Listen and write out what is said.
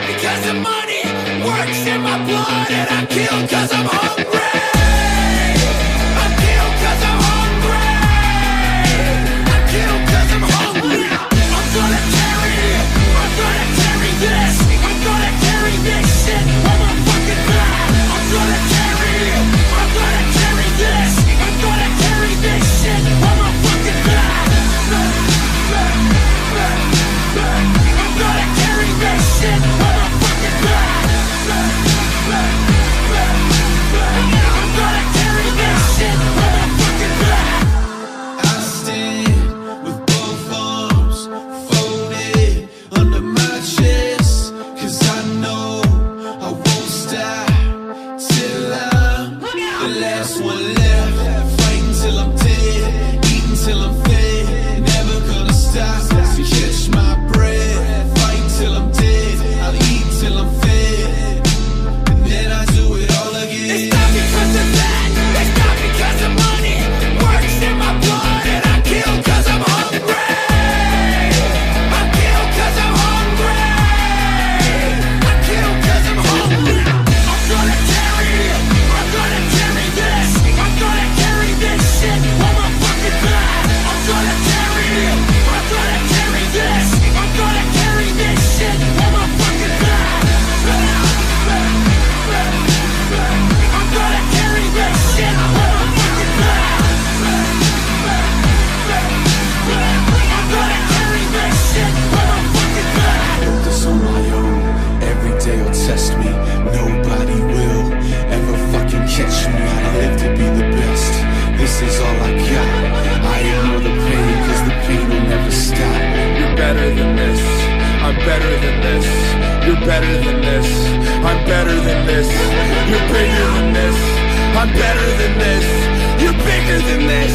because the money works in my blood, and I kill cause I'm hungry. I kill cause I'm hungry. I kill cause I'm hungry. I'm gonna carry this. I'm gonna carry this shit on my fucking back. I'm gonna carry this. I'm gonna carry this shit on my fucking back. I'm gonna carry this shit on my fucking back. I'm gonna carry this shit on my fucking back. I stand with both arms folded under my chest, 'cause I know I won't stop till I'm the last one left. Fighting till I'm dead, eating till I'm fed, never gonna stop to catch my breath. Fighting till I'm dead, I'll eat till I'm fed, and then I do it all again. It's not because of that, it's not because of money works in my blood, and I kill cause I'm hungry. I kill cause I'm hungry. I kill cause I'm hungry. I'm gonna carry this. I'm gonna carry this shit on my fucking back. I'm gonna carry this. I'm gonna carry this shit on my fucking back. I'm gonna carry this shit on my fucking back. I'm gonna carry this shit on my fucking back. I built this on my own. Every day will test me. Nobody will ever fucking catch me. I live to be the best. This is all I got. I ignore the pain, 'cause the pain will never stop. You're better than this. I'm better than this. You're better than this. I'm better than this. You're bigger than this. I'm better than this. You're bigger than this.